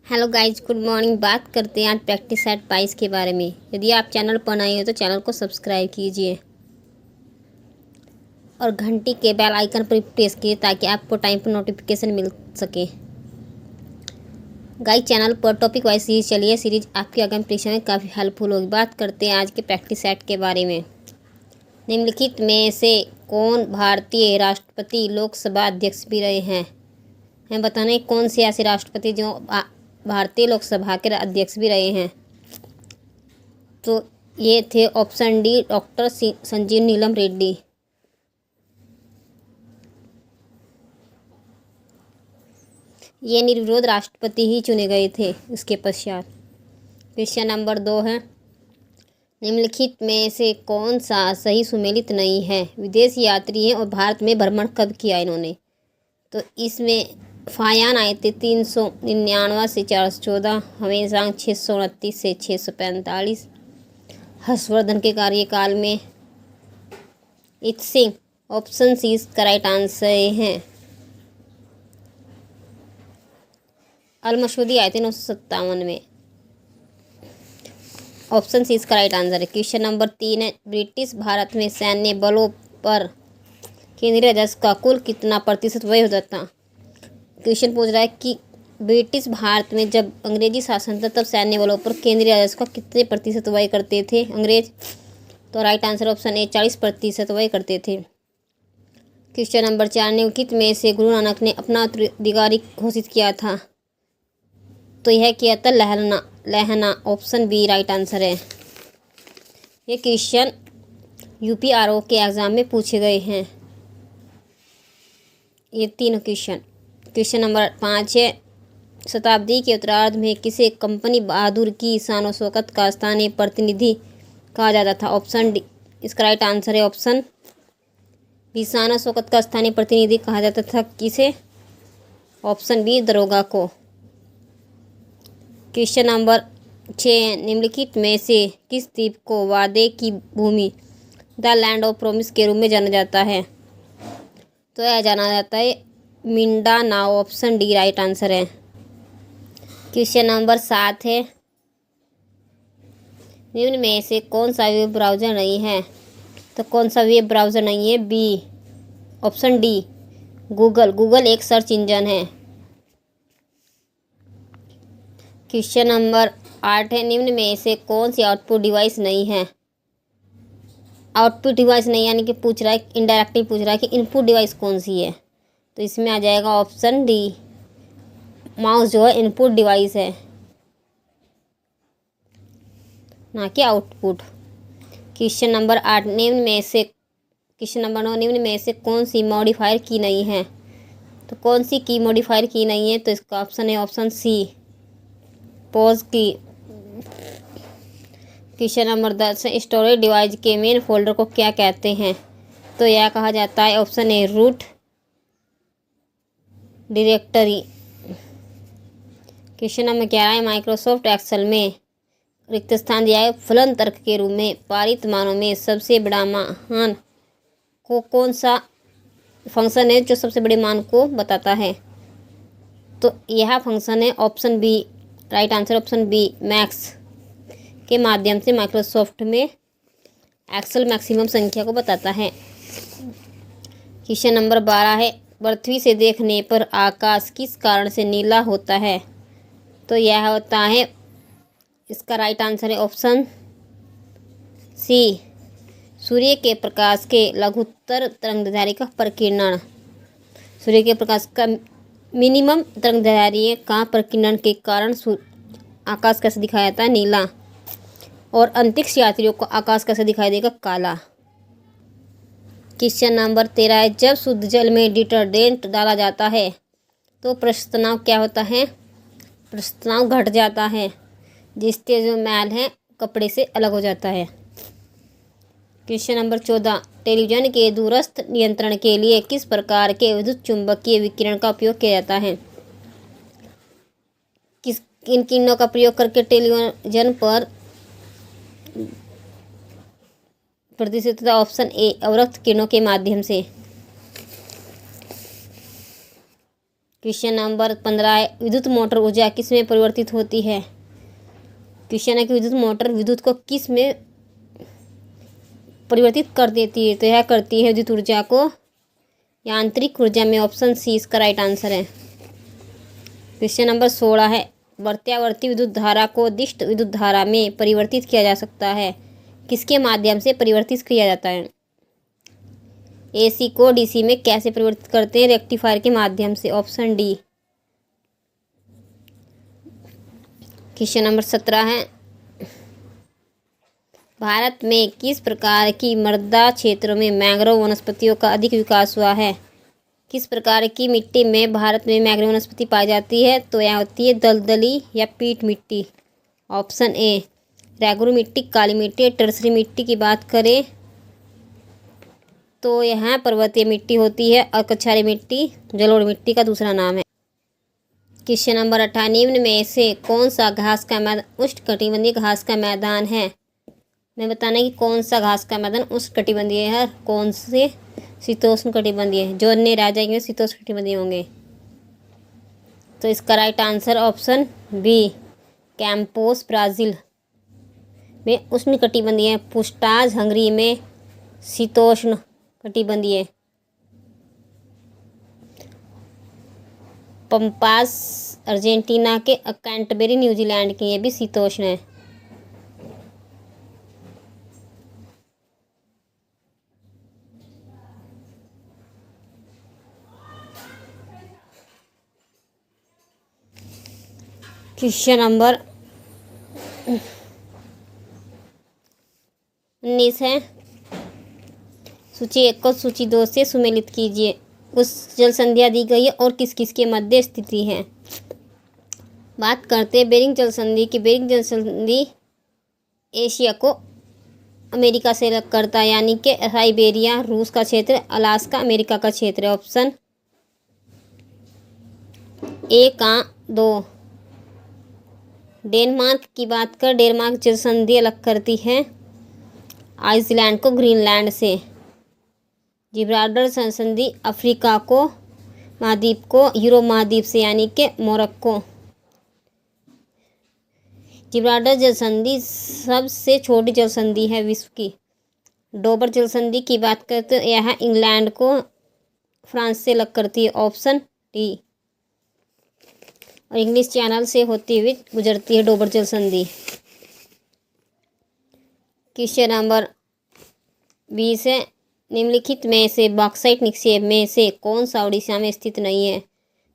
Hello guys, good morning. बात करते हैं आज प्रैक्टिस सेट 22 के बारे में। यदि आप चैनल पर नए हो तो चैनल को सब्सक्राइब कीजिए और घंटी के बेल आइकन पर प्रेस कीजिए ताकि आपको टाइम पर नोटिफिकेशन मिल सके। गाइज, चैनल पर टॉपिक वाइज सीरीज चलिए। सीरीज आपकी आगामी परीक्षा में काफ़ी हेल्पफुल होगी। बात करते हैं आज के प्रैक्टिस सेट के बारे में। निम्नलिखित में से कौन भारतीय राष्ट्रपति लोकसभा अध्यक्ष भी रहे हैं? हमें बताना है कौन से ऐसे राष्ट्रपति जो भारतीय लोकसभा के अध्यक्ष भी रहे हैं। तो ये थे ऑप्शन डी, डॉक्टर संजीव नीलम रेड्डी। ये निर्विरोध राष्ट्रपति ही चुने गए थे। इसके पश्चात क्वेश्चन नंबर 2 है, निम्नलिखित में से कौन सा सही सुमेलित नहीं है? विदेश यात्री हैं और भारत में भ्रमण कब किया इन्होंने? तो इसमें फायान आए थे 399 से 414, हवेसांग 629 से 645, हर्षवर्धन के कार्यकाल में। इत्सिंग ऑप्शन सी इसका राइट आंसर है। अल-मसूदी आए थे 957 में। ऑप्शन सी इसका राइट आंसर है। क्वेश्चन नंबर 3 है, ब्रिटिश भारत में सैन्य बलों पर केंद्रीय राजस्व का कुल कितना प्रतिशत व्यय होता था? क्वेश्चन पूछ रहा है कि ब्रिटिश भारत में जब अंग्रेजी शासन था तब सैन्य बलों पर केंद्रीय राजस्व का कितने प्रतिशत व्यय करते थे अंग्रेज? तो राइट आंसर ऑप्शन ए 40% व्यय करते थे। क्वेश्चन नंबर 4, निम्नलिखित में से गुरु नानक ने अपना उत्तराधिकारी घोषित किया था? तो यह किया था लहना। ऑप्शन बी राइट आंसर है। ये क्वेश्चन यूपीआरओ के एग्जाम में पूछे गए हैं, ये तीनों क्वेश्चन। क्वेश्चन नंबर 5 है, शताब्दी के उत्तरार्ध में किसे कंपनी बहादुर की शान शौकत का स्थानीय प्रतिनिधि कहा जाता था? ऑप्शन डी इसका राइट आंसर है। ऑप्शन बी, शान शौकत का स्थानीय प्रतिनिधि कहा जाता था किसे? ऑप्शन बी, दरोगा को। क्वेश्चन नंबर 6, निम्नलिखित में से किस द्वीप को वादे की भूमि द लैंड ऑफ प्रॉमिस के रूप में जाना जाता है? तो यह जाना जाता है Mindanao. Option D right answer है। क्वेश्चन नंबर 7 है, निम्न में से कौन सा वेब ब्राउज़र नहीं है? तो कौन सा वेब ब्राउज़र नहीं है? B option D, Google. Google एक सर्च इंजन है। क्वेश्चन नंबर 8 है, निम्न में से कौन सी आउटपुट डिवाइस नहीं है? आउटपुट डिवाइस नहीं यानी कि पूछ रहा है, इनडायरेक्टली पूछ रहा है कि इनपुट डिवाइस कौन सी है। तो इसमें आ जाएगा ऑप्शन डी, माउस जो है इनपुट डिवाइस है, ना कि आउटपुट। क्वेश्चन नंबर 8, निम्न में से क्वेश्चन नंबर 9, निम्न में से कौन सी मॉडिफायर की नहीं है? तो कौन सी की मॉडिफायर की नहीं है? तो इसका ऑप्शन है ऑप्शन सी, पॉज की। क्वेश्चन नंबर 10, स्टोरेज डिवाइस के मेन फोल्डर को क्या कहते हैं? तो यह कहा जाता है option A, root directory. Question number 11, Microsoft Excel में रिक्त स्थान दिया है फलन तर्क के रूप में पारित मानों में सबसे बड़ा मान को कौन सा फंक्शन है जो सबसे बड़े मान को बताता है? तो यह फंक्शन है option B right answer. Option B, Max के माध्यम से माइक्रोसॉफ्ट में एक्सेल मैक्सिमम संख्या को बताता है। क्वेश्चन नंबर 12 है, पृथ्वी से देखने पर आकाश किस कारण से नीला होता है? तो यह होता है, इसका राइट आंसर है ऑप्शन सी, सूर्य के प्रकाश के लघुत्तर तरंगदैर्घ्य का प्रकीर्णन। सूर्य के प्रकाश का मिनिमम तरंगदैर्घ्य का प्रकीर्णन के कारण आकाश कैसे दिखाया जाता है? नीला। और अंतरिक्ष यात्रियों को आकाश कैसे दिखाई देगा? काला। क्वेश्चन नंबर 13 है, जब शुद्ध जल में डिटर्जेंट डाला जाता है तो पृष्ठ तनाव क्या होता है? पृष्ठ तनाव घट जाता है, जिससे जो मैल है कपड़े से अलग हो जाता है। क्वेश्चन नंबर 14, टेलीविजन के दूरस्थ नियंत्रण के लिए किस प्रकार के विद्युत चुंबकीय विकिरण का उपयोग किया जाता है? किन किरणों का प्रयोग करके टेलीविजन पर प्रदर्शित होता है? ऑप्शन ए, अवरक्त किरणों के माध्यम से। क्वेश्चन नंबर 15 है, विद्युत मोटर ऊर्जा किस में परिवर्तित होती है। क्वेश्चन है कि विद्युत मोटर विद्युत को किस में परिवर्तित कर देती है। तो यह करती है विद्युत ऊर्जा को यांत्रिक ऊर्जा में। ऑप्शन सी इसका राइट आंसर है। क्वेश्चन नंबर 16 है, प्रत्यावर्ती विद्युत धारा को दिष्ट विद्युत धारा में परिवर्तित किया जा सकता है। किसके माध्यम से परिवर्तित किया जाता है। एसी को डीसी में कैसे परिवर्तित करते हैं। रेक्टिफायर के माध्यम से। Option D. क्वेश्चन नंबर 17 है, भारत में किस प्रकार की मृदा क्षेत्रों में मैंग्रोव वनस्पतियों का अधिक विकास हुआ है। किस प्रकार की मिट्टी में भारत में मैंग्रोव वनस्पति पाई जाती है। तो यह होती है दलदली या पीट मिट्टी। Option A. रेगुर मिट्टी, काली मिट्टी, टर्सरी मिट्टी की बात करें तो यह पर्वतीय मिट्टी होती है और कछारी मिट्टी जलोढ़ मिट्टी का दूसरा नाम है। क्वेश्चन नंबर 18, निम्न में से कौन सा घास का मैदान उष्णकटिबंधीय घास का मैदान है। मैं बताना कि कौन सा घास का मैदान उष्णकटिबंधीय है, कौन से शीतोष्ण कटिबंधीय है। जो अन्य रह जाएंगे शीतोष्ण कटिबंधीय होंगे। तो इसका right answer option B, Campos Brazil में उष्ण कटिबंधीय, पुस्टाज हंगरी में शीतोष्ण कटिबंधीय, पंपास अर्जेंटीना के, कैंटरबरी न्यूजीलैंड के, ये भी शीतोष्ण है। क्वेश्चन नंबर 19 है, सूची 1 को सूची 2 से सुमेलित कीजिए। उस जल संधियाँ दी गई है और किस किस के मध्य स्थिति है। बात करते हैं बेरिंग जल संधि की। बेरिंग जल संधि एशिया को अमेरिका से अलग करता है, यानी कि साइबेरिया रूस का क्षेत्र, अलास्का अमेरिका का क्षेत्र है। ऑप्शन ए का 2। डेनमार्क की बात कर, डेनमार्क जल संधि अलग करती है आइसलैंड को ग्रीनलैंड से। जिब्राल्टर संधि अफ्रीका को महाद्वीप को यूरोप महाद्वीप से, यानी कि मोरक्को। जिब्राल्टर जल संधि सबसे छोटी जल संधि है विश्व की। डोबर जल संधि की बात करते तो यह इंग्लैंड को फ्रांस से अलग करती है। Option D. और इंग्लिश चैनल से होती हुई गुजरती है डोबर जल संधि। क्वेश्चन नंबर 20 है, निम्नलिखित में से बॉक्साइट निक्षेप में से कौन सा उड़ीसा में स्थित नहीं है।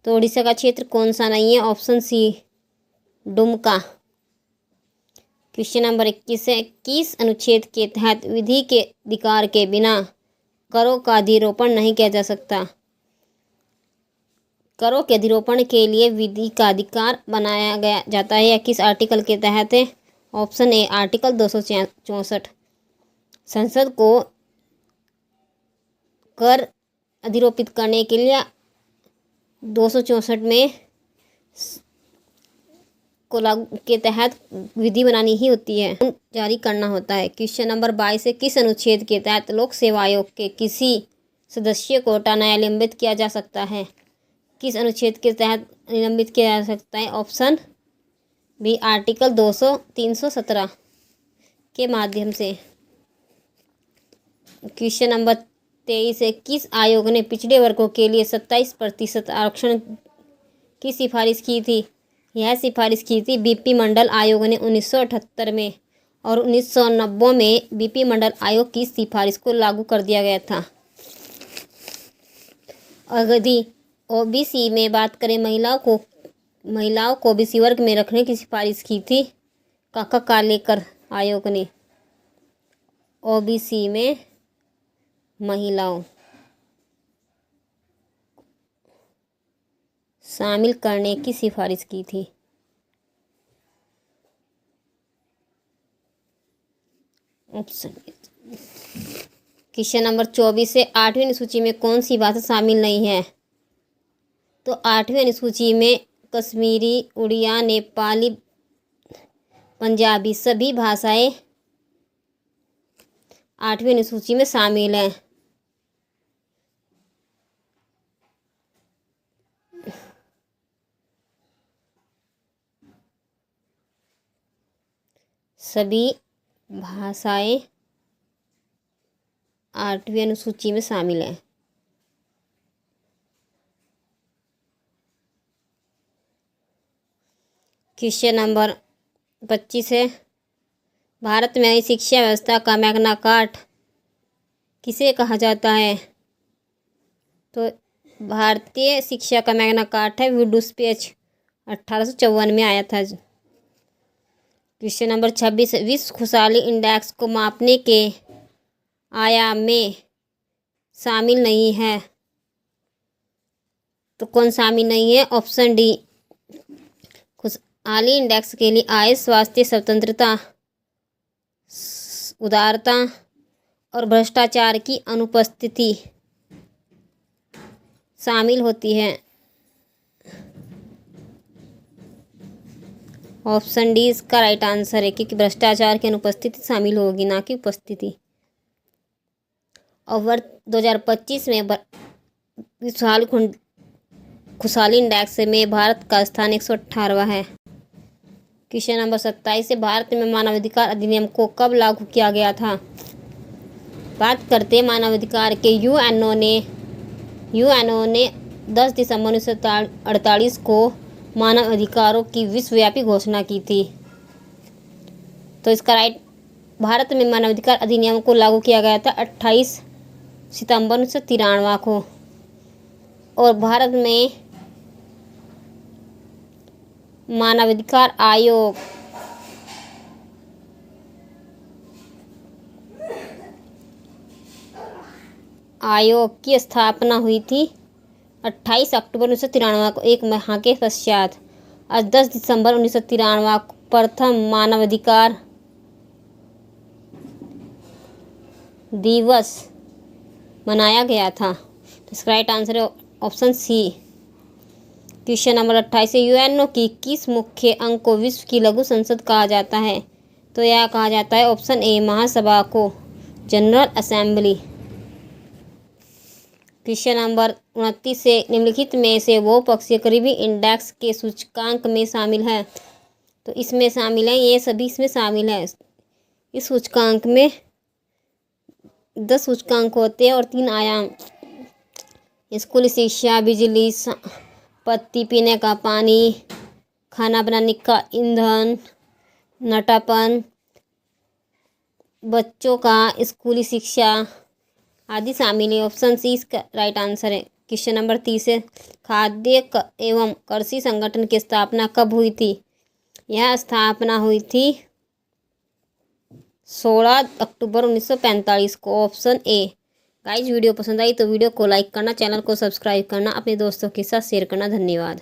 तो उड़ीसा का क्षेत्र कौन सा नहीं है। Option C, Dumka. Question number 21 है, किस अनुच्छेद के तहत विधि के अधिकार के बिना करों का अधिरोपण नहीं किया जा सकता। करों के अधिरोपण के लिए विधि का अधिकार बनाया गया जाता है या किस आर्टिकल के तहत है। ऑप्शन ए, आर्टिकल 264। संसद को कर अधिरोपित करने के लिए 264 में को लागू के तहत विधि बनानी ही होती है, जारी करना होता है। क्वेश्चन नंबर 22 है, किस अनुच्छेद के तहत लोक सेवा आयोग के किसी सदस्य को हटाना या निलंबित किया जा सकता है। किस अनुच्छेद के तहत निलंबित किया जा सकता है। ऑप्शन बी, आर्टिकल 317 के माध्यम से। क्वेश्चन नंबर 23 है, किस आयोग ने पिछड़े वर्गों के लिए 27% आरक्षण की सिफारिश की थी। यह सिफारिश की थी बीपी मंडल आयोग ने 1978 में, और 1990 में बीपी मंडल आयोग की सिफारिश को लागू कर दिया गया था। अगदी ओबीसी में बात करें, महिलाओं को ओबीसी वर्ग में रखने की सिफारिश की थी काका कालेकर आयोग ने। ओबीसी में महिलाओं शामिल करने की सिफारिश की थी। ऑप्शन। क्वेश्चन नंबर 24 से 8वीं अनुसूची में कौन सी भाषा शामिल नहीं है। तो 8वीं अनुसूची में कश्मीरी, उड़िया, नेपाली, पंजाबी सभी भाषाएं 8वीं अनुसूची में शामिल हैं। सभी भाषाएं 8वीं अनुसूची में शामिल हैं। क्वेश्चन नंबर 25 है, भारत में शिक्षा व्यवस्था का मैग्ना कार्टा किसे कहा जाता है? तो भारतीय शिक्षा का मैग्ना कार्टा है वुडस्पेच, 1854 में आया था। क्वेश्चन नंबर 26, विश्व खुशहाली इंडेक्स को मापने के आयाम में शामिल नहीं है। तो कौन शामिल नहीं है? ऑप्शन डी, खुशहाली इंडेक्स के लिए आय, स्वास्थ्य, स्वतंत्रता, उदारता और भ्रष्टाचार की अनुपस्थिति शामिल होती है। ऑप्शन डी इसका राइट आंसर है, क्योंकि भ्रष्टाचार की अनुपस्थिति शामिल होगी, ना कि उपस्थिति। और वर्ष 2025 में विश्व खुशहाली इंडेक्स में भारत का स्थान 118वां है। क्वेश्चन नंबर 27 से, भारत में मानवाधिकार अधिनियम को कब लागू किया गया था? बात करते हैं मानवाधिकार के। यूएनओ ने 10 दिसंबर 1948 को मानव अधिकारों की विश्वव्यापी घोषणा की थी। तो इसका राइट, भारत में मानवाधिकार अधिनियम को लागू किया गया था 28 सितंबर 1993 को। और भारत में मानवाधिकार आयोग की स्थापना हुई थी 28 अक्टूबर 1993 को, एक माह के पश्चात। आज 10 दिसंबर 1993 को प्रथम मानवाधिकार दिवस मनाया गया था। तो इसका राइट आंसर है ऑप्शन सी। क्वेश्चन नंबर 28 है, यूएनओ की किस मुख्य अंग को विश्व की लघु संसद कहा जाता है? तो यह कहा जाता है ऑप्शन ए, महासभा को, जनरल असेंबली। क्वेश्चन नंबर 29 से, निम्नलिखित में से वो पक्षी करीबी इंडेक्स के सूचकांक में शामिल है? तो इसमें शामिल है, ये सभी इसमें शामिल है। इस सूचकांक में 10 सूचकांक होते हैं और 3 आयाम। स्कूल शिक्षा, बिजली, पत्ती, पीने का पानी, खाना बनाने का ईंधन, नटापन, बच्चों का स्कूली शिक्षा आदि शामिल है। ऑप्शन सी इसका राइट आंसर है। क्वेश्चन नंबर 30 है, खाद्य एवं कृषि संगठन की स्थापना कब हुई थी? यह स्थापना हुई थी 16 अक्टूबर 1945 को, ऑप्शन ए। गाइस, वीडियो पसंद आई तो वीडियो को लाइक करना, चैनल को सब्सक्राइब करना, अपने दोस्तों के साथ शेयर करना। धन्यवाद।